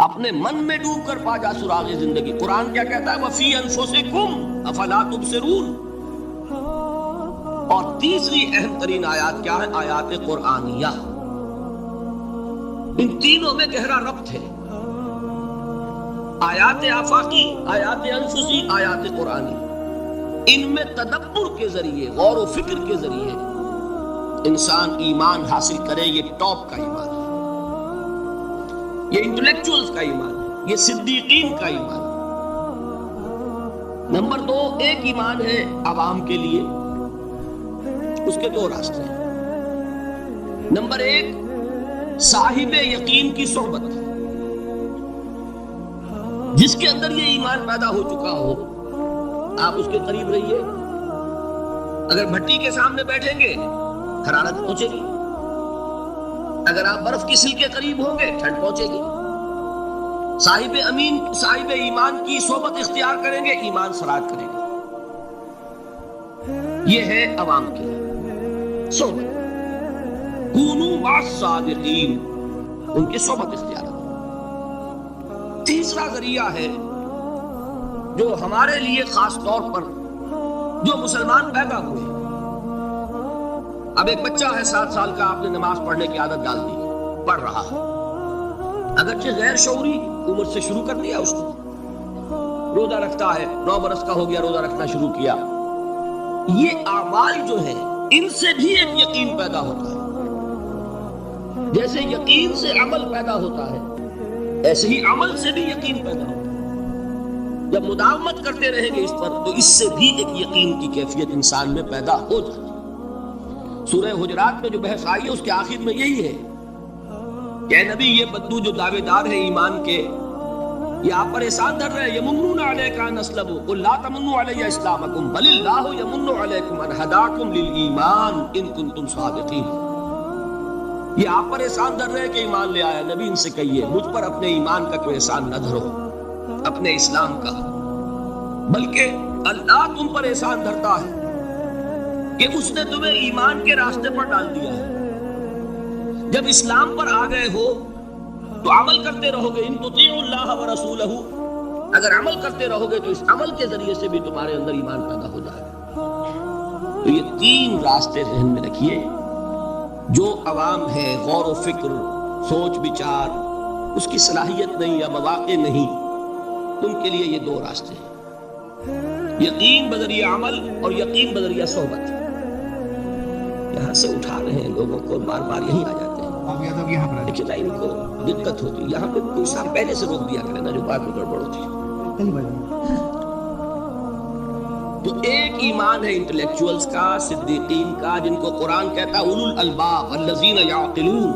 اپنے من میں ڈوب کر پا جا سراغ زندگی. قرآن کیا کہتا ہے؟ وَفِي أَنفُسِكُمْ أَفَلَا تُبْصِرُونَ. اور تیسری اہم ترین آیات کیا ہے؟ آیات قرآنیہ. ان تینوں میں گہرا ربط ہے. آیات آفاقی، آیات انفسی، آیات قرآنی. ان میں تدبر کے ذریعے، غور و فکر کے ذریعے انسان ایمان حاصل کرے. یہ ٹاپ کا ایمان ہے، یہ انٹلیکچوئلز کا ایمان ہے، یہ صدیقین کا ایمان ہے. نمبر 2، ایک ایمان ہے عوام کے لیے، اس کے دو راستے ہیں. نمبر 1، صاحب یقین کی صحبت. جس کے اندر یہ ایمان پیدا ہو چکا ہو، آپ اس کے قریب رہیے. اگر بھٹی کے سامنے بیٹھیں گے حرارت پہنچے گی، اگر آپ برف کی سل کے قریب ہوں گے ٹھنڈ پہنچے گی. صاحب ایمان کی صحبت اختیار کریں گے، ایمان سرات کریں گے. یہ ہے عوام کی صحبت. کونوا مع الصادقین، ان کی صحبت اختیار. تیسرا ذریعہ ہے جو ہمارے لیے خاص طور پر جو مسلمان پیدا ہوئے. اب ایک بچہ ہے 7 سال کا، آپ نے نماز پڑھنے کی عادت ڈال دی، پڑھ رہا ہے، اگرچہ غیر شعوری عمر سے شروع کر دیا. اس کو روزہ رکھتا ہے، 9 برس کا ہو گیا، روزہ رکھنا شروع کیا. یہ اعمال جو ہیں ان سے بھی ایک یقین پیدا ہوتا ہے. جیسے یقین سے عمل پیدا ہوتا ہے، ایسے ہی عمل سے بھی یقین پیدا ہوتا ہے. جب مداومت کرتے رہیں گے اس پر تو اس سے بھی ایک یقین کی کیفیت انسان میں پیدا ہو جاتی ہے. سورہ حجرات میں جو بحث آئی ہے اس کے آخر میں یہی ہے کہ اے نبی، یہ بدو جو دعوے دار ہیں ایمان کے، یہ آپ پر احسان دھر رہے ہیں. یمنون علیک ان اسلموا قل لا تمنوا علی اسلامکم بل اللہ یمن علیکم ان ہداکم للایمان ان کنتم صادقین. یہ آپ پر احسان دھر رہے ہیں کہ ایمان لے آیا. نبی ان سے کہیے مجھ پر اپنے ایمان کا کوئی احسان نہ دھرو، اپنے اسلام کا، بلکہ اللہ تم پر احسان دھرتا ہے کہ اس نے تمہیں ایمان کے راستے پر ڈال دیا ہے. جب اسلام پر آ گئے ہو تو عمل کرتے رہو گے. ان تطیعوا اللہ ورسولہ، اگر عمل کرتے رہو گے تو اس عمل کے ذریعے سے بھی تمہارے اندر ایمان پیدا ہو جائے گا. تو یہ 3 راستے ذہن میں رکھیے. جو عوام ہے، غور و فکر، سوچ بچار، اس کی صلاحیت نہیں یا مواقع نہیں، ان کے لیے یہ 2 راستے ہیں، یقین بذریعہ عمل اور یقین بذریعہ صحبت. یہاں سے اٹھا رہے ہیں لوگوں کو، بار بار یہی آ جاتے ہیں. لیکن ان کو دقت ہوتی ہے. یہاں پہ کوئی صاحب پہلے سے روک دیا کرے نا، جو بات میں گڑبڑ ہوتی ہے. تو ایک ایمان ہے انٹلیکچوئلز کا، صدیقین کا، جن کو قرآن کہتا ہے اولو الالباب الذین یعقلون.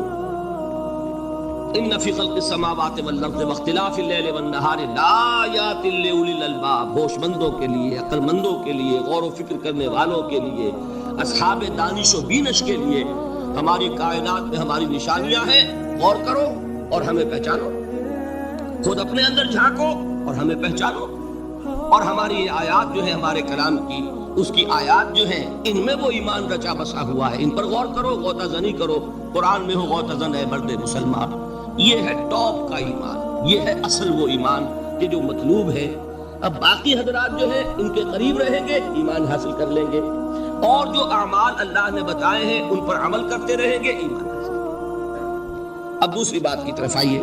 ان فی خلق السماوات والارض واختلاف اللیل والنہار لآیات لأولی الالباب. ہوش مندوں کے لیے، عقل مندوں کے لیے، غور و فکر کرنے والوں کے لیے، اصحاب دانش و بینش کے لیے ہماری کائنات میں ہماری نشانیاں ہیں. غور کرو اور ہمیں پہچانو، خود اپنے اندر جھانکو اور ہمیں پہچانو. اور ہماری آیات جو ہیں ہمارے کلام کی، اس کی آیات جو ہیں ان میں وہ ایمان رچا بسا ہوا ہے. ان پر غور کرو، غوطہ زنی کرو. قرآن میں ہو غوطہ زن اے مرد مسلمان. یہ ہے ٹاپ کا ایمان، یہ ہے اصل وہ ایمان کہ جو مطلوب ہے. اب باقی حضرات جو ہیں ان کے قریب رہیں گے، ایمان حاصل کر لیں گے، اور جو اعمال اللہ نے بتائے ہیں ان پر عمل کرتے رہیں گے، ایمان حاصل. اب دوسری بات کی طرف آئیے.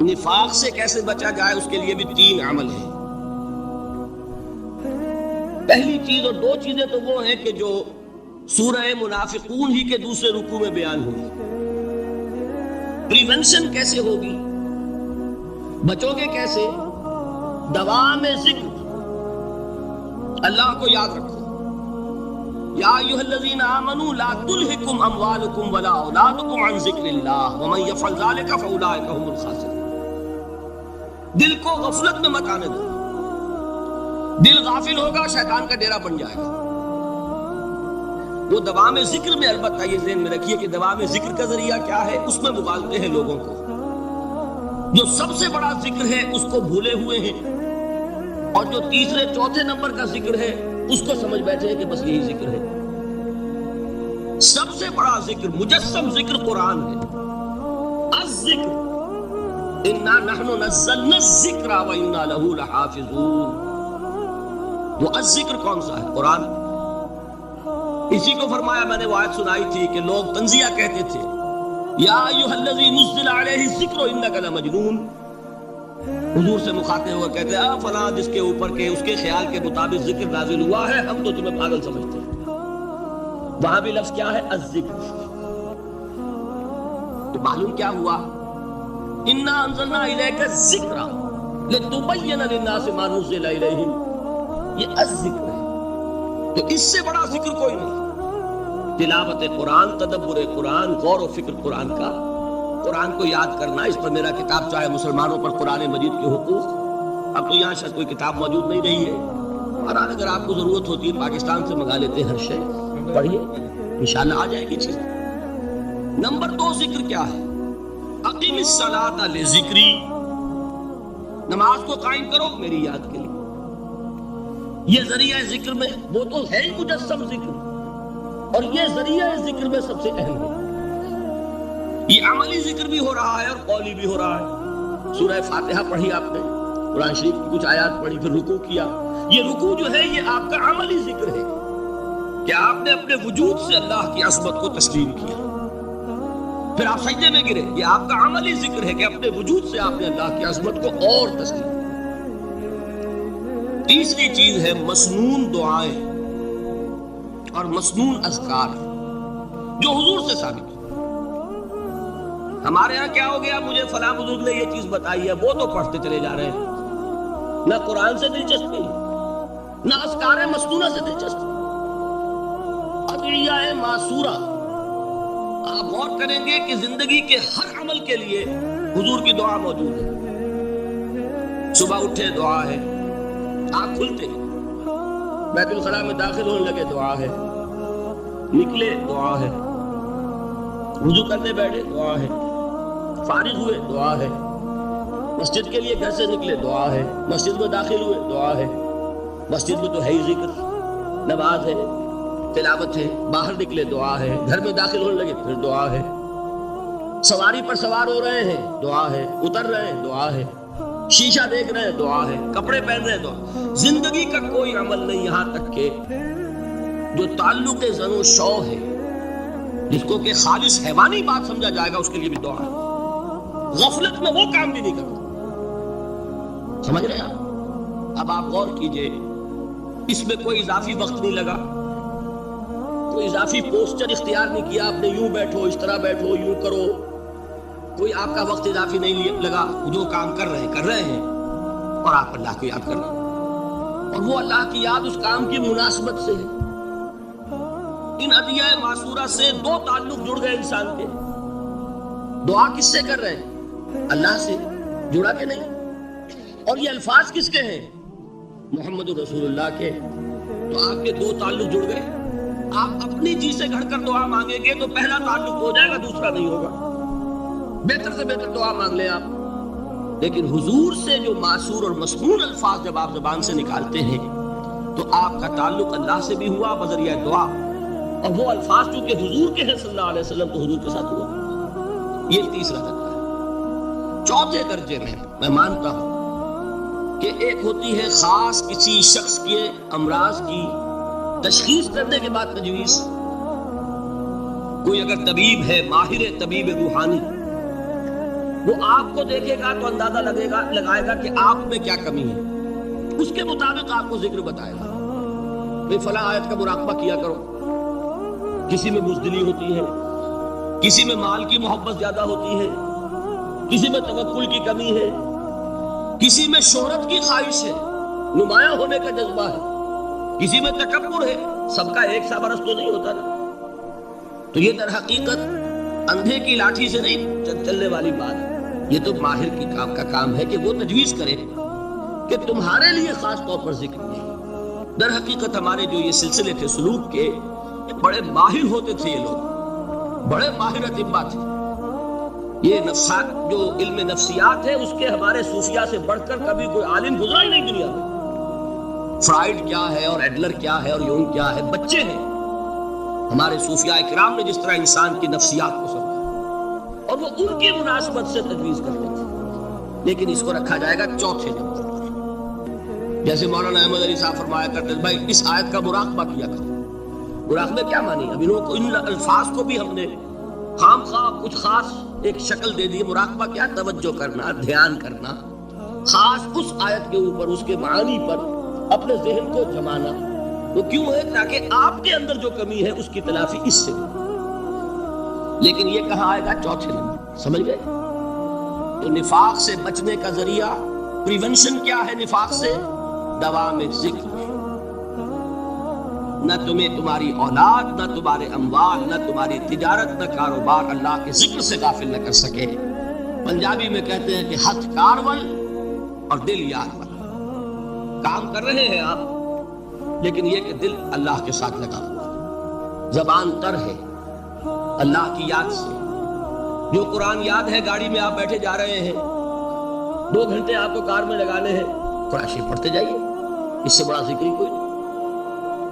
نفاق سے کیسے بچا جائے، اس کے لیے بھی 3 عمل ہیں. پہلی چیز اور 2 چیزیں تو وہ ہیں کہ جو سورہ منافقون ہی کے دوسرے رکوع میں بیان ہوئی. پریونشن کیسے ہوگی، بچو گے کیسے؟ دوام ذکر، اللہ کو یاد رکھو. یا ایھا الذین آمنوا لا تلہکم اموالکم ولا اولادکم عن ذکر اللہ ومن یفعل ذلک فاولئک هم الخاسرون. دل کو غفلت میں مت آنے دو. دل غافل ہوگا، شیطان کا ڈیرا بن جائے گا. وہ دوام ذکر میں، البتہ یہ ذہن میں رکھیے کہ دوام ذکر کا ذریعہ کیا ہے، اس میں مغالتے ہیں لوگوں کو. جو سب سے بڑا ذکر ہے اس کو بھولے ہوئے ہیں، اور جو تیسرے چوتھے نمبر کا ذکر ہے اس کو سمجھ بیٹھے ہیں کہ بس یہی ذکر ہے. سب سے بڑا ذکر، مجسم ذکر قرآن ہے. الذکر انا نحن نزلنا الذکر وانا له لحافظون. وہ الذکر کون سا ہے؟ قرآن. اسی کو فرمایا، میں نے وہ آیت سنائی تھی کہ لوگ تنزیہ کہتے تھے، یا ایھا الذی نزل علیہ الذکر انک لمجنون. حضور سے مخاطب ہوا کہتے ہیں فلاں جس کے اوپر کے اس کے خیال کے مطابق ذکر نازل ہوا ہے، ہم تو تمہیں پاگل سمجھتے ہیں. وہاں بھی لفظ کیا ہے؟ الذکر. تو معلوم کیا ہوا؟ انا انزلنا الیک الذکر لتبین للناس ما نزل الیہم. یہ الذکر ہے، تو اس سے بڑا ذکر کوئی نہیں. تلاوت قرآن، تدبر قرآن، غور و فکر قرآن کا، قرآن کو یاد کرنا. اس پر میرا کتاب چاہے مسلمانوں پر قرآن مجید کے حقوق، اب تو یہاں شاید کوئی کتاب موجود نہیں رہی ہے، اور اگر آپ کو ضرورت ہوتی ہے پاکستان سے منگا لیتے ہیں ہر شے، پڑھیے انشاءاللہ آ جائے گی چیز. نمبر 2 ذکر کیا ہے؟ اقیم الصلاۃ لذکری. نماز کو قائم کرو میری یاد کے لیے. یہ ذریعہ ذکر میں وہ تو ہے ہی مجسم ذکر، اور یہ ذریعہ ذکر میں سب سے اہم ہے. یہ عملی ذکر بھی ہو رہا ہے اور قولی بھی ہو رہا ہے. سورہ فاتحہ پڑھی آپ نے، قرآن شریف کی کچھ آیات پڑھی، پھر رکوع کیا. یہ رکوع جو ہے یہ آپ کا عملی ذکر ہے کہ آپ نے اپنے وجود سے اللہ کی عظمت کو تسلیم کیا. پھر آپ سجدے میں گرے، یہ آپ کا عملی ذکر ہے کہ اپنے وجود سے آپ نے اللہ کی عظمت کو اور تسلیم کیا. تیسری چیز ہے مسنون دعائیں اور مسنون اذکار جو حضور سے ثابت ہے. ہمارے ہاں کیا ہو گیا؟ مجھے فلاں بزرگ نے یہ چیز بتائی ہے، وہ تو پڑھتے چلے جا رہے ہیں. نہ قرآن سے دلچسپی، نہ اذکار مسنونہ سے دلچسپی. ادعیہ معصورہ. آپ غور کریں گے کہ زندگی کے ہر عمل کے لیے حضور کی دعا موجود ہے. صبح اٹھے دعا ہے، آنکھ کھلتے بیت الخلاء میں داخل ہونے لگے دعا ہے، نکلے دعا ہے، وضو کرنے بیٹھے دعا ہے، فارغ ہوئے دعا ہے، مسجد کے لیے گھر سے نکلے دعا ہے، مسجد میں داخل ہوئے دعا ہے. مسجد میں تو ہے ہی ذکر، نماز ہے، تلاوت ہے. باہر نکلے دعا ہے، گھر میں داخل ہونے لگے پھر دعا ہے. سواری پر سوار ہو رہے ہیں دعا ہے، اتر رہے ہیں دعا ہے، شیشہ دیکھ رہے ہیں دعا ہے، کپڑے پہن رہے ہیں دعا. زندگی کا کوئی عمل نہیں یہاں تک کہ جو تعلق زن و شو ہے، جس کو کہ خالص حیوانی بات سمجھا جائے گا، اس کے لیے بھی دعا ہے. غفلت میں وہ کام بھی نہیں کرتا. سمجھ رہے ہیں آپ؟ اب آپ غور کیجئے، اس میں کوئی اضافی وقت نہیں لگا، کوئی اضافی پوسچر اختیار نہیں کیا آپ نے، یوں بیٹھو، اس طرح بیٹھو، یوں کرو. کوئی آپ کا وقت اضافی نہیں لگا. جو کام کر رہے ہیں اور آپ اللہ کو یاد کر رہے ہیں، اور وہ اللہ کی یاد اس کام کی مناسبت سے ہے. ان ادعیہ معصورہ سے 2 تعلق جڑ گئے انسان کے. دعا کس سے کر رہے ہیں؟ اللہ سے. جڑا کہ نہیں؟ اور یہ الفاظ کس کے ہیں؟ محمد رسول اللہ کے. تو آپ کے 2 تعلق جڑ گئے. آپ اپنی جی سے گھڑ کر دعا مانگیں گے تو پہلا تعلق ہو جائے گا، دوسرا نہیں ہوگا. بہتر سے بہتر دعا مانگ لیں آپ. لیکن حضور سے جو معصور اور مسنون الفاظ جب آپ زبان سے نکالتے ہیں تو آپ کا تعلق اللہ سے بھی ہوا بذریعہ دعا، اور وہ الفاظ چونکہ حضور کے ہیں صلی اللہ علیہ وسلم تو حضور کے ساتھ ہوا. یہ تیسرا درجہ ہے. چوتھے درجے میں مانتا ہوں کہ ایک ہوتی ہے خاص کسی شخص کے امراض کی تشخیص کرنے کے بعد تجویز. کوئی اگر طبیب ہے، ماہر طبیب روحانی، وہ آپ کو دیکھے گا تو اندازہ لگائے گا کہ آپ میں کیا کمی ہے، اس کے مطابق آپ کو ذکر بتائے گا. بھئی فلاں آیت کا مراقبہ کیا کرو. کسی میں بزدلی ہوتی ہے، کسی میں مال کی محبت زیادہ ہوتی ہے، کسی میں توکل کی کمی ہے، کسی میں شہرت کی خواہش ہے، نمایاں ہونے کا جذبہ ہے، کسی میں تکبر ہے. سب کا ایک سا برس تو نہیں ہوتا نا. تو یہ در حقیقت اندھے کی لاٹھی سے نہیں چلنے والی بات ہے. یہ تو ماہر کی کا کام ہے کہ وہ تجویز کرے کہ تمہارے لیے خاص طور پر ذکر ہے. در حقیقت ہمارے جو یہ سلسلے تھے سلوک کے، بڑے ماہر ہوتے تھے یہ لوگ، بڑے ماہر اطباء تھے. یہ نفسات جو علم نفسیات ہے اس کے ہمارے صوفیاء سے بڑھ کر کبھی کوئی عالم گزرا ہی نہیں دنیا میں. فرائیڈ کیا ہے اور ایڈلر کیا ہے اور یونگ کیا ہے، بچے ہیں. ہمارے صوفیاء کرام نے جس طرح انسان کی نفسیات کو سمجھا اور وہ ان کی مناسبت سے تجویز کرتے تھے. لیکن اس کو رکھا جائے گا چوتھے نمبر پر. جیسے مولانا احمد علی صاحب فرمایا کرتے بھائی اس آیت کا مراقبہ کیا کرو. مراقبہ کیا مانی؟ اب ان الفاظ کو بھی ہم نے خام خواہ کچھ خاص ایک شکل دے دی. مراقبہ کیا؟ توجہ کرنا، دھیان کرنا، خاص اس آیت کے اوپر، اس کے معانی پر اپنے ذہن کو جمانا. وہ کیوں ہے؟ تاکہ آپ کے اندر جو کمی ہے اس کی تلافی اس سے. لیکن یہ کہاں آئے گا؟ چوتھے نمبر. سمجھ گئے؟ تو نفاق سے بچنے کا ذریعہ، پریونشن کیا ہے نفاق سے؟ دوام ذکر. نہ تمہیں تمہاری اولاد، نہ تمہارے اموال، نہ تمہاری تجارت، نہ کاروبار اللہ کے ذکر سے غافل نہ کر سکے. پنجابی میں کہتے ہیں کہ ہتھ کارول اور دل یار ول. کام کر رہے ہیں آپ، لیکن یہ کہ دل اللہ کے ساتھ لگا ہوا، زبان تر ہے اللہ کی یاد سے. جو قرآن یاد ہے، گاڑی میں آپ بیٹھے جا رہے ہیں، 2 گھنٹے آپ کو کار میں لگانے ہیں، قرآن شریف پڑھتے جائیے. اس سے بڑا ذکر ہی کوئی نہیں.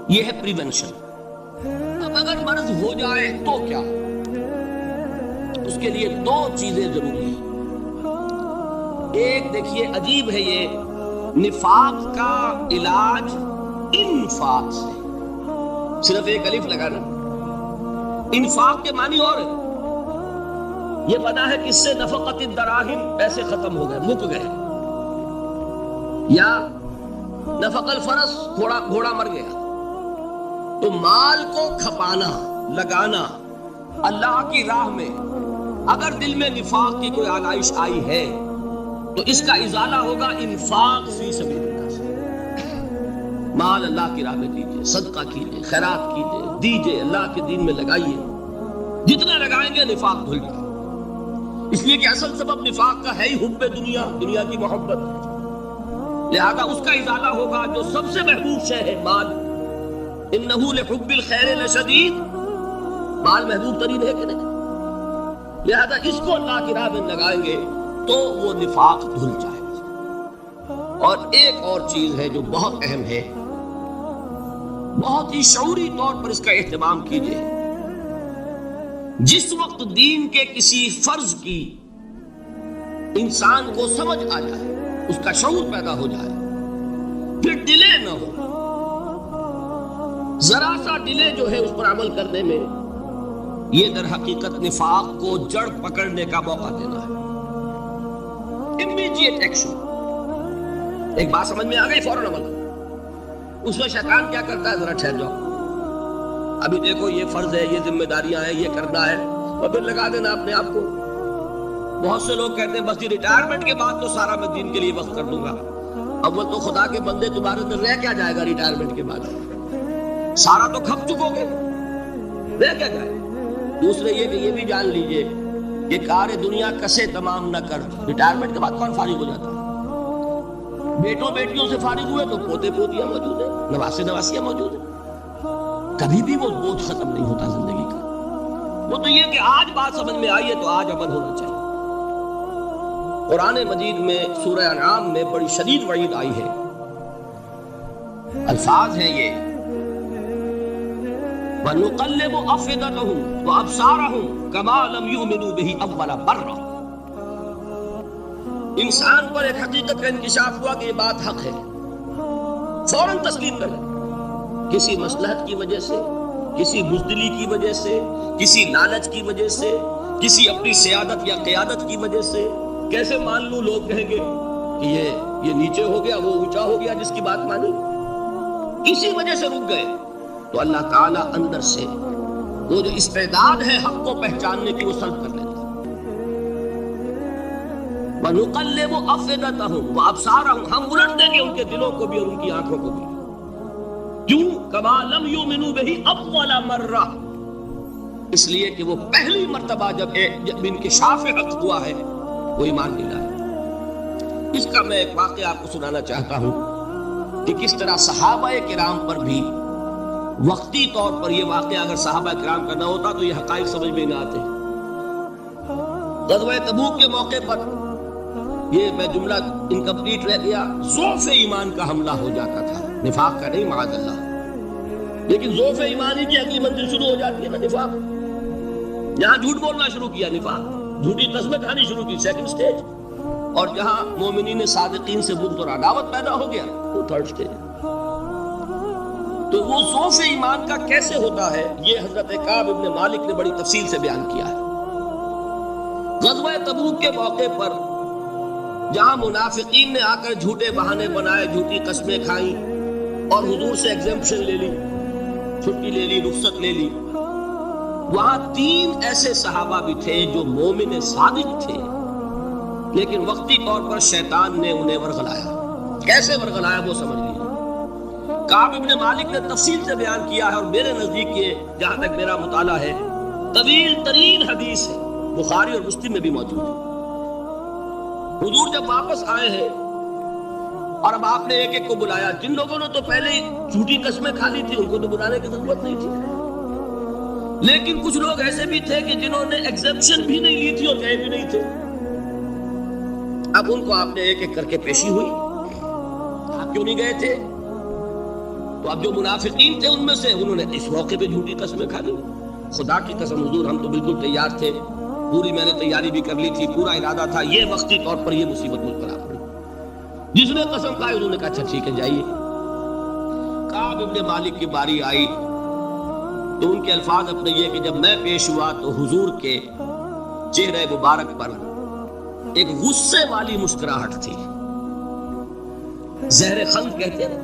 یہ ہے پریونشن. اب اگر مرض ہو جائے تو کیا؟ اس کے لیے 2 چیزیں ضروری ہیں. ایک دیکھیے عجیب ہے، یہ نفاق کا علاج انفاق سے. صرف ایک الف لگانا. انفاق کے معنی اور یہ پتا ہے کس سے؟ نفقت الدراہم، پیسے ختم ہو گئے، مک گئے. یا نفق الفرس، گھوڑا مر گیا. تو مال کو کھپانا، لگانا اللہ کی راہ میں. اگر دل میں نفاق کی کوئی آلائش آئی ہے تو اس کا ازالہ ہوگا انفاق فی سبیل اللہ سے. مال اللہ کی راہ میں دیجئے، صدقہ کیجئے، خیرات کیجئے، دیجئے، اللہ کے دین میں لگائیے. جتنا لگائیں گے نفاق دھل جائے. اس لیے کہ اصل سبب نفاق کا ہے ہی حب دنیا، دنیا کی محبت. لہذا اس کا ازالہ ہوگا. جو سب سے محبوب شے ہے مال، انہ لحب الخیر لشدید. مال محبوب ترین ہے کہ نہیں؟ لہذا اس کو اللہ کی راہ میں لگائیں گے تو وہ نفاق دھل جائے گا. اور ایک اور چیز ہے جو بہت اہم ہے، بہت ہی شعوری طور پر اس کا اہتمام کیجیے. جس وقت دین کے کسی فرض کی انسان کو سمجھ آ جائے، اس کا شعور پیدا ہو جائے، پھر ڈیلے نہ ہو. ذرا سا ڈیلے جو ہے اس پر عمل کرنے میں، یہ در حقیقت نفاق کو جڑ پکڑنے کا موقع دینا ہے. Immediate action. ایک بات سمجھ میں آ گئی، فوراً عمل. اس میں شیطان کیا کرتا ہے؟ ذرا ٹھہر جاؤ، ابھی دیکھو یہ فرض ہے، یہ ذمہ داریاں ہیں، یہ کرنا ہے، اور پھر لگا دینا اپنے آپ کو. بہت سے لوگ کہتے ہیں بس یہ ریٹائرمنٹ کے بعد تو سارا میں دین کے لیے وقت کر دوں گا. اول تو خدا کے بندے تمہارے اندر رہ کیا جائے گا ریٹائرمنٹ کے بعد؟ سارا تو کھپ چکو گے، رہ کیا جائے. دوسرے یہ کہ یہ بھی جان لیجئے کہ کار دنیا کسے تمام نہ کر. ریٹائرمنٹ کے بعد کون فارغ ہو جاتا ہے؟ بیٹوں بیٹیوں سے فارغ ہوئے تو پوتے پوتیاں موجود ہیں، نواسے نواسیاں موجود ہیں. کبھی بھی وہ بوجھ ختم نہیں ہوتا زندگی کا. وہ تو یہ کہ آج بات سمجھ میں آئی ہے تو آج عمل ہونا چاہیے. قرآن مجید میں سورہ انعام میں بڑی شدید وعید آئی ہے. الفاظ ہیں یہ، وَنُقَلِّبُ أَفْئِدَتَهُمْ وَأَبْصَارَهُمْ كَمَا لَمْ يُؤْمِنُوا بِهِ أَوَّلَ مَرَّةٍ. انسان پر ایک حقیقت کا انکشاف ہوا کہ یہ بات حق ہے، فوراً تسلیم کر لیں. کسی مصلحت کی وجہ سے، کسی بزدلی کی وجہ سے، کسی لالچ کی وجہ سے، کسی اپنی سیادت یا قیادت کی وجہ سے. کیسے مان لوں؟ لوگ کہیں گے کہ یہ نیچے ہو گیا، وہ اونچا ہو گیا جس کی بات مانی. کسی وجہ سے رک گئے تو اللہ تعالیٰ اندر سے وہ جو استعداد ہے حق کو پہچاننے کی وہ سلب کر لیتا. وَنُقَلِّبُ أَفْئِدَتَهُمْ وَأَبْصَارَهُمْ. ہم الٹ دیں گے ان کے دلوں کو بھی اور ان کی آنکھوں کو بھی. کیوں؟ كَمَا لَمْ يُؤْمِنُوا بِهِ أَوَّلَ مَرَّةٍ. اس لیے کہ وہ پہلی مرتبہ جب انکشاف حق ہوا ہے وہ ایمان نہیں لائے. اس کا میں ایک واقعہ آپ کو سنانا چاہتا ہوں کہ کس طرح صحابہ کرام پر بھی وقتی طور پر یہ واقعہ اگر صحابہ کرام کا نہ ہوتا تو یہ حقائق سمجھ میں نہ آتے. غزوہ تبوک کے موقع پر یہ میں جملہ انکمپلیٹ رہ گیا، ضعف ایمان کا حملہ ہو جاتا تھا، نفاق کا نہیں معاذ اللہ. لیکن ضعف ایمانی کی اگلی منزل شروع ہو جاتی ہے نا، نفاق. یہاں جھوٹ بولنا شروع کیا، نفاق. جھوٹی قسمیں کھانی شروع کی، سیکنڈ سٹیج. اور جہاں مومنین صادقین سے بغض اور عداوت پیدا ہو گیا وہ تھرڈ اسٹیج۔ تو وہ ضعف ایمان کا کیسے ہوتا ہے یہ حضرت کعب ابن مالک نے بڑی تفصیل سے بیان کیا ہے۔ غزوہ تبوک کے موقع پر جہاں منافقین نے آ کر جھوٹے بہانے بنائے، جھوٹی قسمیں کھائیں اور حضور سے ایگزمپشن لے لی، چھٹی لے لی، رخصت لے لی، وہاں 3 ایسے صحابہ بھی تھے جو مومن صادق تھے، لیکن وقتی طور پر شیطان نے انہیں ورغلایا۔ کیسے ورغلایا وہ سمجھ لیجیے۔ کعب ابن مالک نے تفصیل سے بیان کیا ہے، اور میرے نزدیک یہ جہاں تک میرا مطالعہ ہے طویل ترین حدیث ہے، بخاری اور مسلم میں بھی موجود ہے۔ حضور جب واپس آئے ہیں اور اب آپ نے ایک ایک کو بلایا، جن لوگوں نے تو پہلے ہی جھوٹی قسمیں کھا لی تھی ان کو تو بلانے کی ضرورت نہیں تھی، لیکن کچھ لوگ ایسے بھی تھے کہ جنہوں نے ایگزمپشن بھی نہیں لی تھی اور گئے بھی نہیں تھے۔ اب ان کو آپ نے ایک ایک کر کے پیشی ہوئی، آپ کیوں نہیں گئے تھے؟ تو اب جو منافقین تھے ان میں سے انہوں نے اس موقع پہ جھوٹی قسمیں کھا لی۔ خدا کی قسم حضور ہم تو بالکل تیار تھے، پوری میں نے تیاری بھی کر لی تھی، پورا ارادہ تھا، یہ وقتی طور پر یہ مصیبت مجھ پر آ پڑی۔ جس نے قسم کھائی انہوں نے کہا اچھا ٹھیک ہے جائیے۔ کعب ابن مالک کی باری آئی تو ان کے الفاظ اپنے یہ کہ جب میں پیش ہوا تو حضور کے چہرے مبارک پر ایک غصے والی مسکراہٹ تھی، زہر خند کہتے ہیں،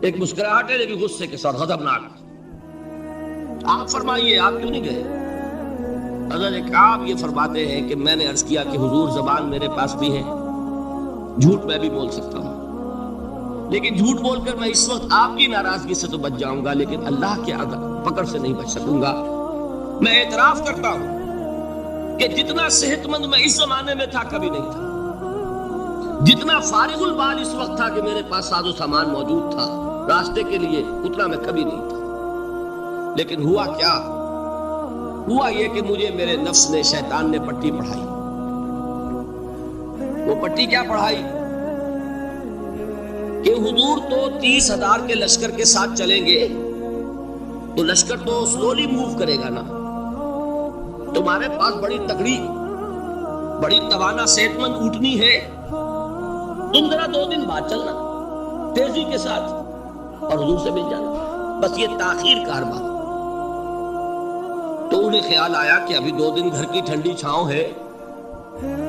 ایک مسکراہٹ ہے لیکن غصے کے ساتھ، غضبناک۔ آپ فرمائیے آپ کیوں نہیں گئے؟ حضرت کعب یہ فرماتے ہیں کہ میں نے عرض کیا کہ حضور زبان میرے پاس بھی ہے، جھوٹ میں بھی بول سکتا ہوں، لیکن جھوٹ بول کر میں اس وقت آپ کی ناراضگی سے تو بچ جاؤں گا لیکن اللہ کے پکڑ سے نہیں بچ سکوں گا۔ میں اعتراف کرتا ہوں کہ جتنا صحت مند میں اس زمانے میں تھا کبھی نہیں تھا، جتنا فارغ البال اس وقت تھا کہ میرے پاس ساز و سامان موجود تھا راستے کے لیے، اتنا میں کبھی نہیں تھا۔ لیکن ہوا کیا؟ ہوا یہ کہ مجھے میرے نفس نے، شیطان نے پٹی پڑھائی۔ وہ پٹی کیا پڑھائی؟ کہ حضور تو 30,000 کے لشکر کے ساتھ چلیں گے تو لشکر تو سلولی موو کرے گا نا، تمہارے پاس بڑی تگڑی، بڑی توانا صحت مند اونٹنی ہے، تم ذرا 2 دن بعد چلنا تیزی کے ساتھ اور حضور سے مل جانا، بس یہ تاخیر کا حربہ۔ تو انہیں خیال آیا کہ ابھی 2 دن گھر کی ٹھنڈی چھاؤں ہے،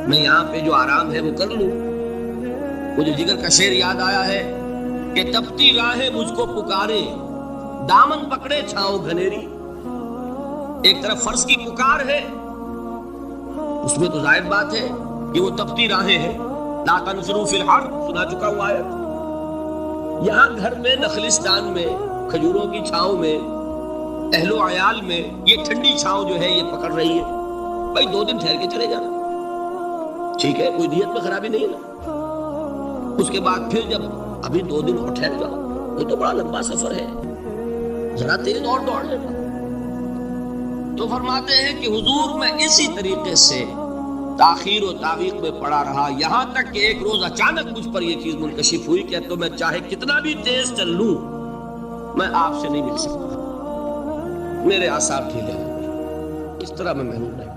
میں یہاں پہ جو آرام ہے وہ کر لوں۔ مجھے جگر کا شعر یاد آیا ہے کہ تپتی راہیں مجھ کو پکارے، دامن پکڑے چھاؤں گھنیری۔ ایک طرف فرض کی پکار ہے، اس میں تو ظاہر بات ہے کہ وہ تپتی راہیں ہیں، لا تنفروا فی الحر سنا چکا ہوا ہے۔ یہاں گھر میں، نخلستان میں، کھجوروں کی چھاؤں میں، اہل و عیال میں یہ ٹھنڈی چھاؤں جو ہے یہ پکڑ رہی ہے، بھائی 2 دن ٹھہر کے چلے جانا، ٹھیک ہے، کوئی نیت میں خرابی نہیں ہے نا۔ اس کے بعد پھر جب ابھی 2 دن اور ٹھہر جاؤ، یہ تو بڑا لمبا سفر ہے، ذرا تیز اور دوڑ لینا۔ تو فرماتے ہیں کہ حضور میں اسی طریقے سے تاخیر و تعویق میں پڑا رہا، یہاں تک کہ ایک روز اچانک مجھ پر یہ چیز منکشف ہوئی کہ تو میں چاہے کتنا بھی تیز چل لوں میں آپ سے نہیں مل سکتا، میرے اعصاب ڈھیلے ہیں، اس طرح میں محروم رہ گیا۔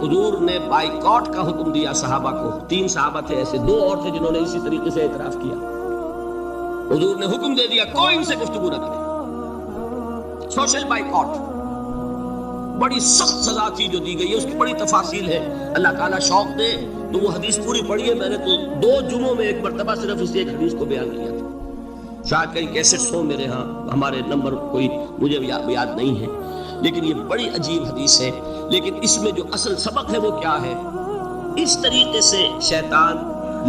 حضور نے بائیکاٹ کا حکم دیا صحابہ کو، 3 صحابہ تھے ایسے، 2 اور تھے جنہوں نے اسی طریقے سے اعتراف کیا۔ حضور نے حکم دے دیا کوئی ان سے گفتگو نہ کرے، سوشل بائیکاٹ، بڑی سخت سزا تھی جو دی گئی ہے، اس کی بڑی تفاصیل ہے، اللہ تعالیٰ شوق دے تو وہ حدیث پوری پڑھی ہے، میں نے تو 2 جمعوں میں ایک مرتبہ صرف اس ایک حدیث کو بیان کیا تھا، شاید کہیں کیسٹس ہوں میرے ہاں، ہمارے نمبر کوئی مجھے یاد نہیں ہے، لیکن یہ بڑی عجیب حدیث ہے۔ لیکن اس میں جو اصل سبق ہے وہ کیا ہے؟ اس طریقے سے شیطان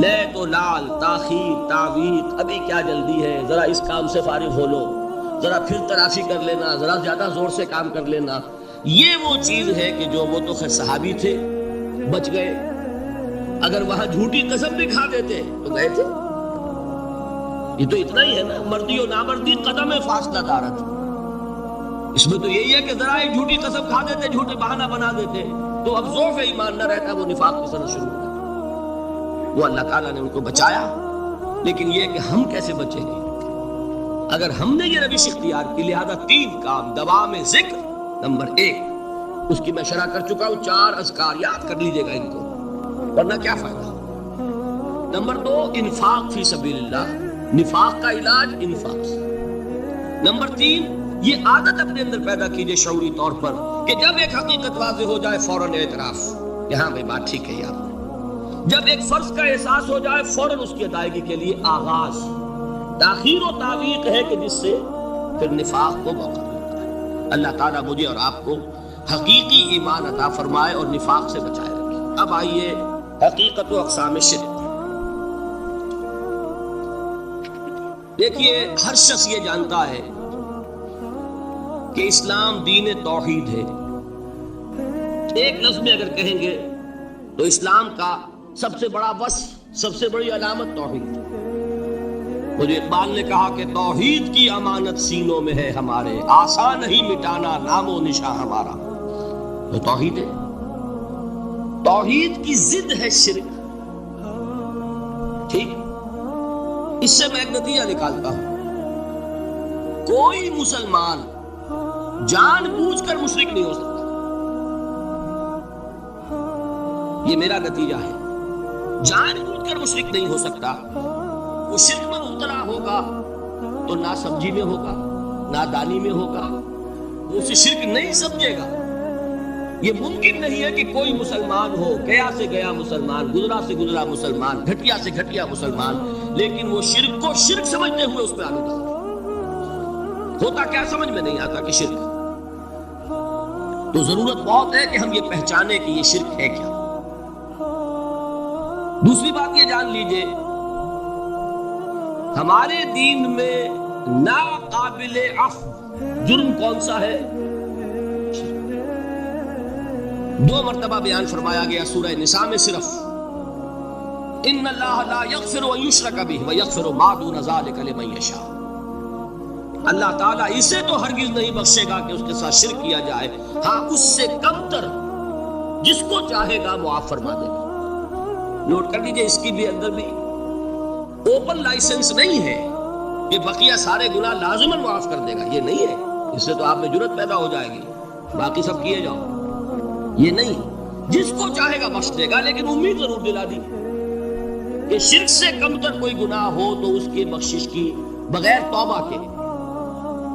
لے تو لال، تاخیر، تعویق، ابھی کیا جلدی ہے، ذرا اس کام سے فارغ ہو لو، ذرا پھر ترافی کر لینا، ذرا زیادہ زور سے کام کر لینا، یہ وہ چیز ہے کہ جو وہ تو خیر صحابی تھے بچ گئے، اگر وہاں جھوٹی قسم بھی کھا دیتے تو گئے تھے۔ یہ تو اتنا ہی ہے نا، مردی و نامردی قدم فاصلہ دارت، اس میں تو یہی ہے کہ ذرا ایک جھوٹی قسم کھا دیتے، جھوٹے بہانہ بنا دیتے تو اب ضعف ایمان نہ رہتا، وہ نفاق کی طرف شروع ہو جاتا۔ وہ اللہ تعالیٰ نے ان کو بچایا، لیکن یہ کہ ہم کیسے بچیں گے اگر ہم نے یہ روش اختیار کی؟ لہذا 3 کام، دوام ذکر نمبر 1، اس کی میں شرح کر چکا ہوں، 4 اذکار یاد کر لیجئے گا ان کو۔ ورنہ کیا فائدہ۔ نمبر 2 انفاق فی سبیل اللہ، نفاق کا علاج انفاق سے۔ نمبر 3 یہ عادت اپنے اندر پیدا کیجئے شعوری طور پر کہ جب ایک حقیقت واضح ہو جائے فوراً اعتراف کہ ہاں بھائی بات ٹھیک ہے یار، جب ایک فرض کا احساس ہو جائے فوراً اس کی ادائیگی کے لیے آغاز۔ تاخیر و تعویق ہے کہ جس سے پھر نفاق کو موقع ملتا ہے۔ اللہ تعالیٰ مجھے اور آپ کو حقیقی ایمان عطا فرمائے اور نفاق سے بچائے رکھے۔ اب آئیے حقیقت و اقسام شرک۔ دیکھیے ہر شخص یہ جانتا ہے کہ اسلام دین توحید ہے۔ ایک لفظ میں اگر کہیں گے تو اسلام کا سب سے بڑا وصف، سب سے بڑی علامت توحید۔ مجھے اقبال نے کہا کہ توحید کی امانت سینوں میں ہے ہمارے، آسان نہیں مٹانا نام و نشاں ہمارا۔ تو توحید ہے، توحید کی ضد ہے شرک۔ ٹھیک، اس سے میں ایک نتیجہ نکالتا ہوں، کوئی مسلمان جان بوجھ کر مشرک نہیں ہو سکتا۔ یہ میرا نتیجہ ہے، جان بوجھ کر مشرک نہیں ہو سکتا۔ وہ شرک میں مبتلا ہوگا تو ناسمجھی میں ہوگا، نادانی میں ہوگا، وہ اسے شرک نہیں سمجھے گا۔ یہ ممکن نہیں ہے کہ کوئی مسلمان ہو، گیا سے گیا مسلمان، گزرا سے گزرا مسلمان، گھٹیا سے گھٹیا مسلمان، لیکن وہ شرک کو شرک سمجھتے ہوئے اس پہ آلودہ ہوتا کیا سمجھ میں نہیں آتا کہ شرک۔ تو ضرورت بہت ہے کہ ہم یہ پہچانے کہ یہ شرک ہے کیا۔ دوسری بات یہ جان لیجئے، ہمارے دین میں ناقابل عفو جرم کون سا ہے؟ 2 مرتبہ بیان فرمایا گیا سورہ نساء میں صرف، ان اللہ لا یغفر ان یشرک بہ ویغفر ما دون ذلک لمن یشاء۔ اللہ تعالیٰ اسے تو ہرگز نہیں بخشے گا کہ اس کے ساتھ شرک کیا جائے، ہاں اس سے کم تر جس کو چاہے گا معاف فرما دے گا۔ نوٹ کر لیجئے، اس کی بھی اندر بھی اوپن لائسنس نہیں ہے کہ بقیہ سارے گناہ لازماً معاف کر دے گا، یہ نہیں ہے۔ اس سے تو آپ میں جرت پیدا ہو جائے گی، باقی سب کیے جاؤ، یہ نہیں۔ جس کو چاہے گا بخش دے گا، لیکن امید ضرور دلا دی کہ شرک سے کم تر کوئی گناہ ہو تو اس کی بخشش کی بغیر توبہ کے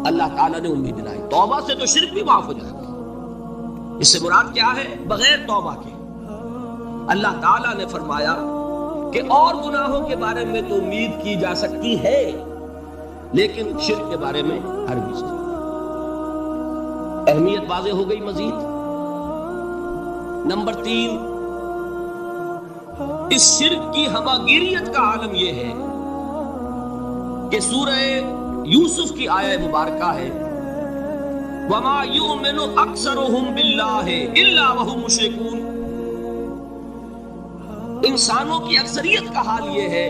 اللہ تعالیٰ نے امید دلائی۔ توبہ سے تو شرک بھی معاف ہو جائے گا۔ اس سے مراد کیا ہے؟ بغیر توبہ کے۔ اللہ تعالیٰ نے فرمایا کہ اور گناہوں کے بارے میں تو امید کی جا سکتی ہے، لیکن شرک کے بارے میں ہرگز نہیں۔ اہمیت واضح ہو گئی مزید۔ نمبر 3، اس شرک کی ہماگیریت کا عالم یہ ہے کہ سورہ یوسف کی آیہ مبارکہ ہے، وَمَا يُؤْمِنُ أَكْثَرُهُمْ بِاللَّهِ إِلَّا وَهُمْ مُشْرِكُونَ۔ انسانوں کی اکثریت کا حال یہ ہے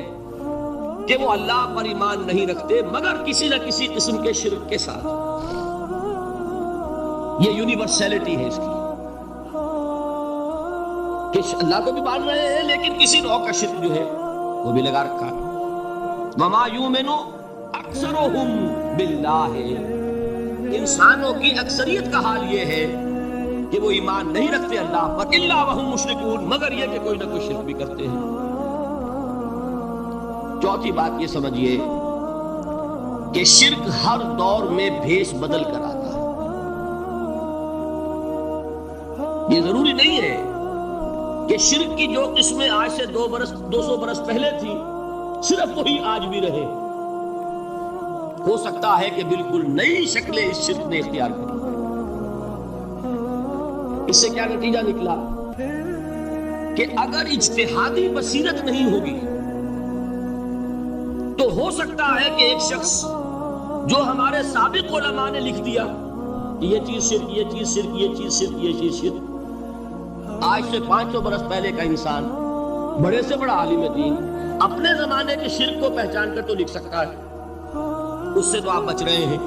کہ وہ اللہ پر ایمان نہیں رکھتے مگر کسی نہ کسی قسم کے شرک کے ساتھ۔ یہ یونیورسلٹی ہے اس کی کہ اللہ کو بھی مان رہے ہیں لیکن کسی نوع کا شرک جو ہے وہ بھی لگا رکھا ہے۔ وَمَا يُؤْمِنُ أَكْثَرُهُمْ بِاللَّهِ، انسانوں کی اکثریت کا حال یہ ہے کہ وہ ایمان نہیں رکھتے اللہ پر، الا وہم مشرکون، مگر یہ کہ کوئی نہ کوئی شرک بھی کرتے ہیں۔ چوتھی بات یہ سمجھیے کہ شرک ہر دور میں بھیس بدل کر آتا ہے۔ یہ ضروری نہیں ہے کہ شرک کی جو قسمیں آج سے 200 برس پہلے تھی صرف وہی آج بھی رہے۔ ہو سکتا ہے کہ بالکل نئی شکلیں اس شرک نے اختیار کی۔ اس سے کیا نتیجہ نکلا کہ اگر اجتہادی بصیرت نہیں ہوگی تو ہو سکتا ہے کہ ایک شخص جو ہمارے سابق علماء نے لکھ دیا کہ یہ چیز شرک، یہ چیز شرک، یہ چیز شرک، یہ چیز شرک، آج سے 500 برس پہلے کا انسان بڑے سے بڑا عالم دین اپنے زمانے کے شرک کو پہچان کر تو لکھ سکتا ہے، اس سے تو آپ بچ رہے ہیں۔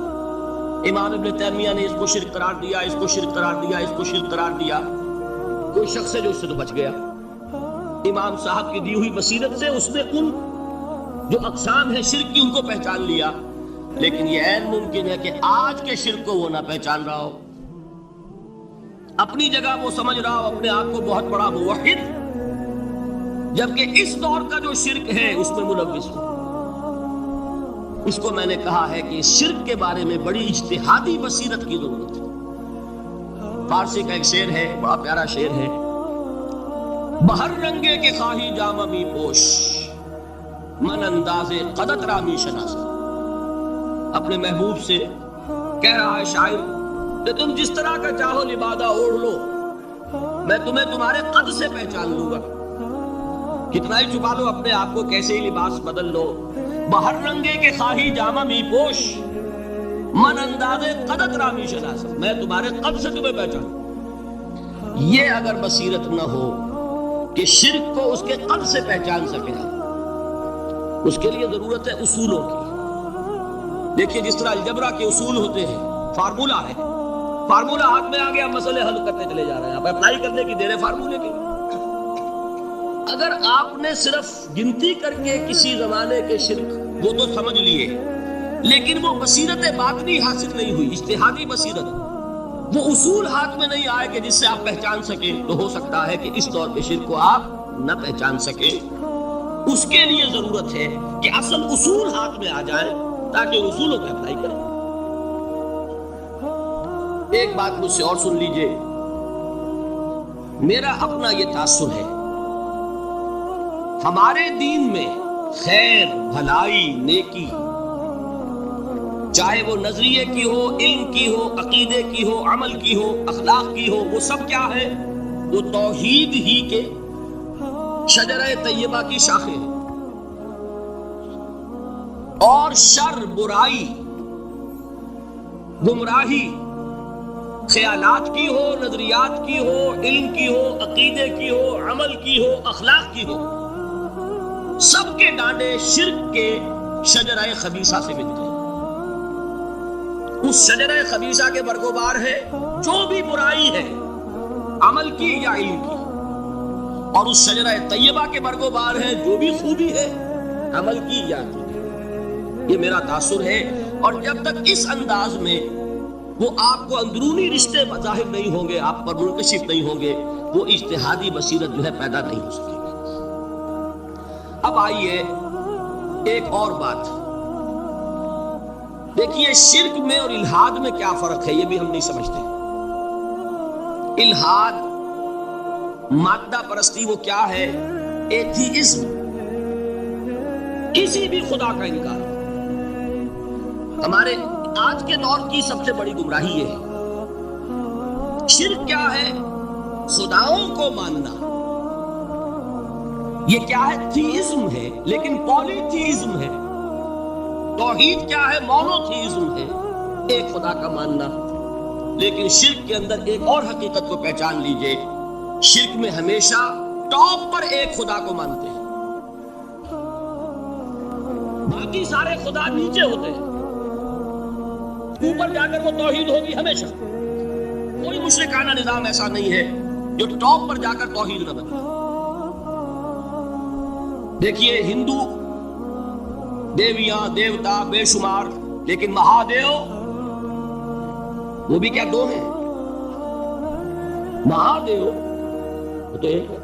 امام ابن تیمیہ نے اس کو شرک قرار دیا، اس کو شرک قرار دیا، اس کو شرک قرار دیا، کوئی شخص ہے جو اس سے تو بچ گیا۔ امام صاحب کی دی ہوئی بصیرت سے اس نے ان جو اقسام ہے شرک کی ان کو پہچان لیا، لیکن یہ عین ممکن ہے کہ آج کے شرک کو وہ نہ پہچان رہا ہو، اپنی جگہ وہ سمجھ رہا ہو اپنے آپ کو بہت بڑا موحد، جبکہ اس دور کا جو شرک ہے اس میں ملوث ہو. اس کو میں نے کہا ہے کہ اس شرک کے بارے میں بڑی اجتہادی بصیرت کی ضرورت ہے. فارسی کا ایک شعر ہے، بڑا پیارا شعر ہے، بہر رنگے کے خواہی جامہ می پوش، من انداز قدت رامی شناسا. اپنے محبوب سے کہہ رہا ہے شاعر کہ تم جس طرح کا چاہو لبادہ اوڑھ لو، میں تمہیں تمہارے قد سے پہچان لوں گا. کتنا ہی چھپا لو اپنے آپ کو، کیسے ہی لباس بدل لو، بہر رنگے کے خواہی جامہ می پوش، من انداز قدت رامی شناسا، میں تمہارے قد سے تمہیں پہچان. یہ اگر بصیرت نہ ہو کہ شرک کو اس کے قد سے پہچان سکے، اس کے لیے ضرورت ہے اصولوں کی. دیکھیے جس طرح الجبرا کے اصول ہوتے ہیں، فارمولا ہے، فارمولا ہاتھ میں آ گیا، مسئلے حل کرتے چلے جا رہے ہیں، آپ اپلائی کرنے کی دیر ہے فارمولے کی. اگر آپ نے صرف گنتی کر کے کسی زمانے کے شرک وہ تو سمجھ لیے، لیکن وہ بصیرت باطنی حاصل نہیں ہوئی، اجتہادی بصیرت، وہ اصول ہاتھ میں نہیں آئے کہ جس سے آپ پہچان سکیں، تو ہو سکتا ہے کہ اس دور کے شرک کو آپ نہ پہچان سکیں. اس کے لیے ضرورت ہے کہ اصل اصول ہاتھ میں آ جائیں تاکہ اصولوں کو اپلائی کریں. ایک بات مجھ سے اور سن لیجئے، میرا اپنا یہ تاثر ہے، ہمارے دین میں خیر، بھلائی، نیکی، چاہے وہ نظریے کی ہو، علم کی ہو، عقیدے کی ہو، عمل کی ہو، اخلاق کی ہو، وہ سب کیا ہے؟ وہ توحید ہی کے شجرہ طیبہ کی شاخیں ہیں. اور شر، برائی، گمراہی، خیالات کی ہو، نظریات کی ہو، علم کی ہو، عقیدے کی ہو، عمل کی ہو، اخلاق کی ہو، سب کے ڈانڈے شرک کے شجرہ خبیثہ سے ملتے ہیں. اس شجرہ خبیثہ کے برگوبار ہے جو بھی برائی ہے، عمل کی یا علم کی، اور اس شجرہ طیبہ کے برگوبار ہے جو بھی خوبی ہے، عمل کی یا عقیدے. یہ میرا تاثر ہے. اور جب تک اس انداز میں وہ آپ کو اندرونی رشتے ظاہر نہیں ہوں گے، آپ پر منکشف نہیں ہوں گے، وہ اجتہادی بصیرت جو ہے پیدا نہیں ہو سکے گی. اب آئیے ایک اور بات دیکھیے، شرک میں اور الحاد میں کیا فرق ہے، یہ بھی ہم نہیں سمجھتے. الحاد، مادہ پرستی، وہ کیا ہے؟ ایتھیزم، کسی بھی خدا کا انکار. ہمارے آج کے دور کی سب سے بڑی گمراہی یہ ہے. شرک کیا ہے؟ خداؤں کو ماننا. یہ کیا ہے؟ تھیزم ہے، لیکن پولی تھیزم ہے. توحید کیا ہے؟ مونو تھیزم ہے، ایک خدا کا ماننا. لیکن شرک کے اندر ایک اور حقیقت کو پہچان لیجئے، شرک میں ہمیشہ ٹاپ پر ایک خدا کو مانتے ہیں، باقی سارے خدا نیچے ہوتے ہیں. اوپر جا کر وہ توحید ہوگی ہمیشہ. کوئی مشرکانہ نظام ایسا نہیں ہے جو ٹاپ پر جا کر توحید نہ بنے. دیکھیے ہندو دیویاں، دیوتا بے شمار، لیکن مہادیو وہ بھی کیا دو ہیں؟ مہادیو وہ تو ایک ہے.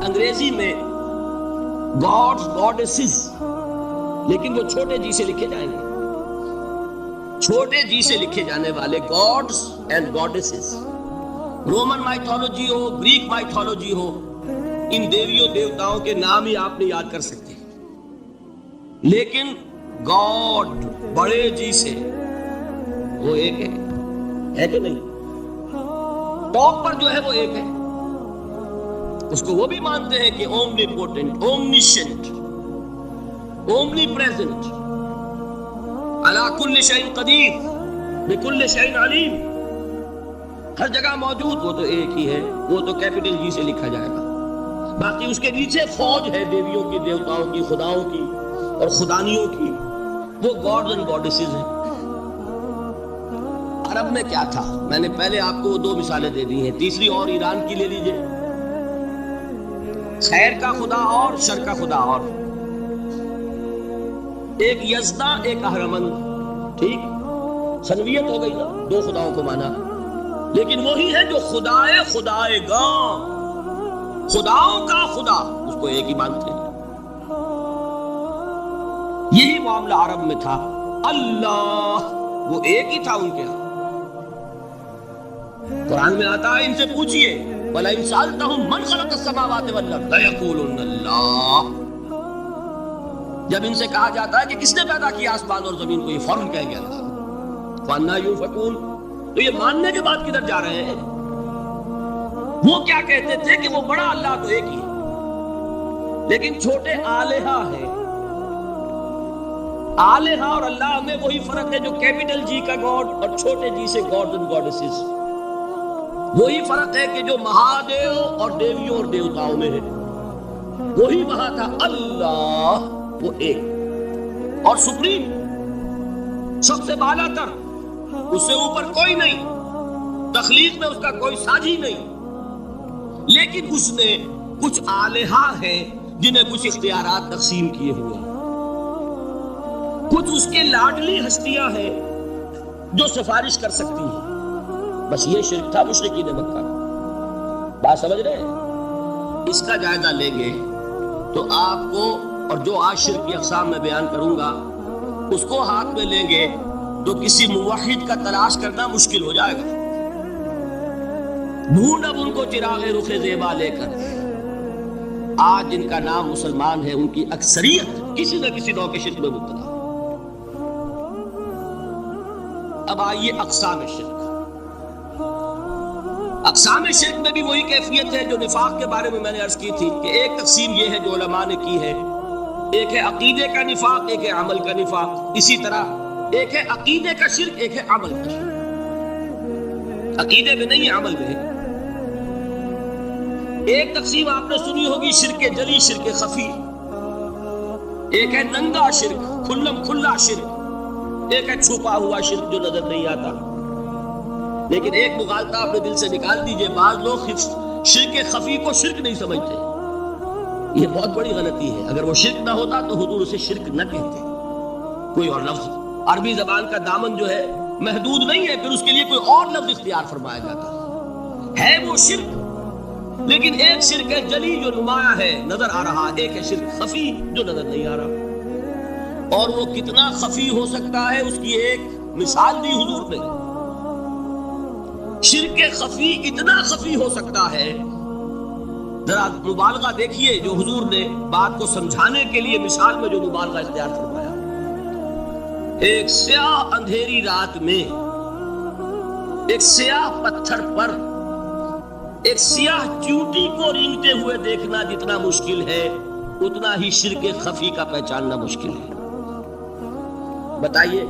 انگریزی میں گاڈز، گاڈیسز، لیکن وہ چھوٹے جی سے لکھے جائیں گے. چھوٹے جی سے لکھے جانے والے gods and goddesses, Roman mythology ہو، گریک مائتھولوجی ہو، ان دیویوں دیوتاؤں کے نام ہی آپ نہیں یاد کر سکتے، لیکن گاڈ بڑے جی سے وہ ایک ہے کہ نہیں؟ ٹاپ پر جو ہے وہ ایک ہے. اس کو وہ بھی مانتے ہیں کہ اومنی پوٹنٹ، اومنیشنٹ، اومنی پریزنٹ، علی کل شیء قدیر، بکل شیء علیم، ہر جگہ موجود. وہ تو ایک ہی ہے، وہ تو کیپٹل جی سے لکھا جائے گا. باقی اس کے نیچے فوج ہے دیویوں کی، دیوتاؤں کی، خداؤں کی اور خدانیوں کی، وہ گاڈز اینڈ گاڈیسز ہیں. عرب میں کیا تھا؟ میں نے پہلے آپ کو دو مثالیں دے دی ہیں، تیسری اور ایران کی لے لیجئے. خیر کا خدا اور شر کا خدا اور، ایک یزدہ، ایک اہرمن. ٹھیک، سنویت ہو گئی نا، دو خداؤں کو مانا، لیکن وہی ہے جو خدائے گاں. خداؤں کا خدا اس کو ایک ہی مانتے ہیں. یہی معاملہ عرب میں تھا. اللہ وہ ایک ہی تھا ان کے ہاں. قرآن میں آتا ہے ان سے پوچھئے وَلَئِن سَأَلْتَهُم مَّنْ خَلَقَ السَّمَاوَاتِ وَالْأَرْضَ لَيَقُولُنَّ اللَّهُ. جب ان سے کہا جاتا ہے کہ کس نے پیدا کیا آسمان اور زمین کو، یہ فوراً کہیں گے اللہ. فَأَنَّىٰ يُؤْفَكُونَ. تو یہ ماننے کے بعد کدھر جا رہے ہیں؟ وہ کیا کہتے تھے کہ وہ بڑا اللہ تو ایک ہی ہے، لیکن چھوٹے آلہہ ہیں. آلہہ اور اللہ میں وہی فرق ہے جو کیپٹل جی کا گاڈ اور چھوٹے جی سے گاڈز اینڈ گاڈیسز. وہی فرق ہے کہ جو مہادیو اور دیویوں اور دیوتاؤں میں ہے. وہی وہاں تھا اللہ وہ ایک اور سپریم، سب سے بالا تر، اس سے اوپر کوئی نہیں، تخلیق میں اس کا کوئی ساجی نہیں. لیکن اس نے کچھ آلہہ ہیں جنہیں کچھ اختیارات تقسیم کیے ہوئے ہیں. کچھ اس کے لاڈلی ہستیاں ہیں جو سفارش کر سکتی ہیں. بس یہ شرک تھا مشرکین مکہ. بات سمجھ رہے ہیں؟ اس کا جائزہ لیں گے تو آپ کو، اور جو آج شرک کی اقسام میں بیان کروں گا اس کو ہاتھ میں لیں گے تو کسی موحد کا تلاش کرنا مشکل ہو جائے گا. ڈھونڈ اب ان کو چراغ رخ زیبا لے کر. آج جن کا نام مسلمان ہے ان کی اکثریت کسی نہ کسی نوع کے شرک میں مبتلا. اب آئیے اقسام شرک. اقسام شرک میں بھی وہی کیفیت ہے جو نفاق کے بارے میں میں نے عرض کی تھی کہ ایک تقسیم یہ ہے جو علماء نے کی ہے، ایک ہے عقیدے کا نفاق، ایک ہے عمل کا نفاق. اسی طرح ایک ہے عقیدے کا شرک، ایک ہے عمل کا شرک. عقیدے میں نہیں، عمل میں ہے. ایک تقسیم آپ نے سنی ہوگی شرک جلی، شرک خفی. ایک ہے ننگا شرک، کھلم کھلا شرک. ایک ہے چھپا ہوا شرک جو نظر نہیں آتا. لیکن ایک مغالطہ اپنے دل سے نکال دیجئے، بعض لوگ شرک خفی کو شرک نہیں سمجھتے. یہ بہت بڑی غلطی ہے. اگر وہ شرک نہ ہوتا تو حضور اسے شرک نہ کہتے. کوئی اور لفظ، عربی زبان کا دامن جو ہے محدود نہیں ہے، پھر اس کے لیے کوئی اور لفظ اختیار فرمایا جاتا ہے وہ شرک. لیکن ایک شرک ہے جلی جو نمایاں ہے، نظر آ رہا. ایک ہے شرک خفی جو نظر نہیں آ رہا. اور وہ کتنا خفی ہو سکتا ہے اس کی ایک مثال دی حضور نے. شرک خفی اتنا خفی ہو سکتا ہے، ذرا مبالغہ دیکھیے جو حضور نے بات کو سمجھانے کے لیے مثال میں جو مبالغہ اختیار فرمایا. ایک سیاہ اندھیری رات میں ایک سیاہ پتھر پر ایک سیاہ چیونٹی کو رینگتے ہوئے دیکھنا جتنا مشکل ہے اتنا ہی شرک خفی کا پہچاننا مشکل ہے. بتائیے،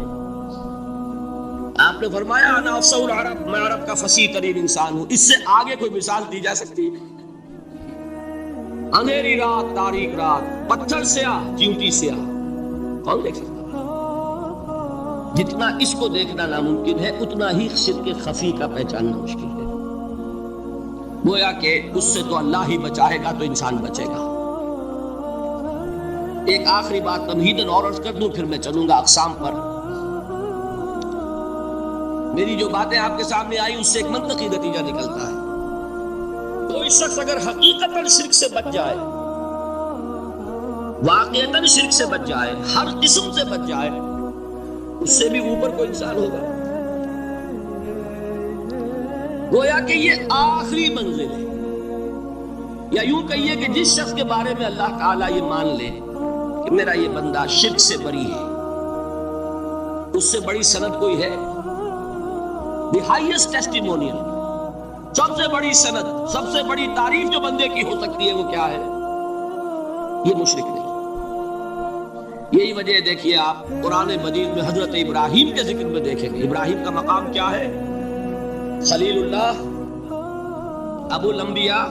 آپ نے فرمایا انا افصح العرب، میں عرب کا فصیح ترین انسان ہوں. اس سے آگے کوئی مثال دی جا سکتی ہے؟ اندھیری رات، تاریک رات، پتھر سیاہ، چیونٹی سیاہ، کون دیکھ سکتا؟ جتنا اس کو دیکھنا ناممکن ہے اتنا ہی شرک خفی کا پہچاننا مشکل ہے. گویا کہ اس سے تو اللہ ہی بچائے گا تو انسان بچے گا. ایک آخری بات تمہیداً اور عرض کر دوں، پھر میں چلوں گا اقسام پر. میری جو باتیں آپ کے سامنے آئی اس سے ایک منطقی نتیجہ نکلتا ہے. کوئی شخص اگر حقیقتاً شرک سے بچ جائے، واقعتاً شرک سے بچ جائے، ہر قسم سے بچ جائے، اس سے بھی اوپر کوئی انسان ہوگا. گویا کہ یہ آخری منزل ہے. یا یوں کہیے کہ جس شخص کے بارے میں اللہ تعالیٰ یہ مان لے کہ میرا یہ بندہ شرک سے بری ہے، اس سے بڑی سند کوئی ہے؟ دی ہائیسٹ ٹیسٹیمونیل، سب سے بڑی سند، سب سے بڑی تعریف جو بندے کی ہو سکتی ہے وہ کیا ہے؟ یہ مشرک نہیں. یہی وجہ ہے، دیکھیے آپ قرآن مجید میں حضرت ابراہیم کے ذکر میں دیکھیں گے. ابراہیم کا مقام کیا ہے؟ خلیل اللہ، ابو الانبیاء،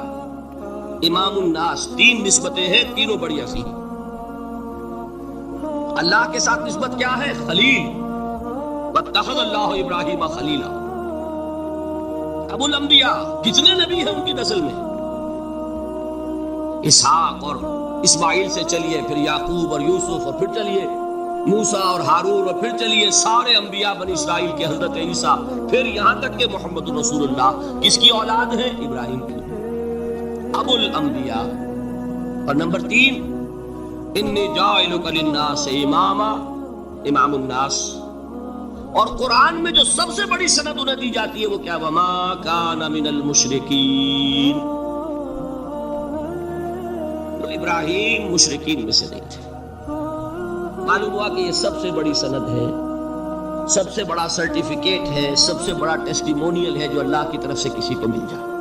امام الناس. تین نسبتیں ہیں، تینوں بڑی عظیم. اللہ کے ساتھ نسبت کیا ہے؟ خلیل. واتخذ اللہ ابراہیم خلیلا. ابو الانبیاء، کتنے نبی ہیں ان کی نسل میں؟ اسحاق اور اسماعیل سے چلیے، پھر یعقوب اور یوسف، اور پھر چلیے موسیٰ اور ہارون، اور پھر چلیے سارے انبیاء بنی اسرائیل کے حضرت عیسیٰ، پھر یہاں تک کہ محمد رسول اللہ کس کی اولاد ہے؟ ابراہیم کی. ابو الانبیاء۔ اور نمبر 3 انی جاعلک للناس اماما، امام الناس۔ اور قرآن میں جو سب سے بڑی سند انہیں دی جاتی ہے وہ کیا؟ وما کان من المشرکین، تو ابراہیم مشرکین میں سے نہیں تھے۔ معلوم ہوا کہ یہ سب سے بڑی سند ہے، سب سے بڑا سرٹیفکیٹ ہے، سب سے بڑا ٹیسٹیمونیل ہے جو اللہ کی طرف سے کسی کو مل جائے۔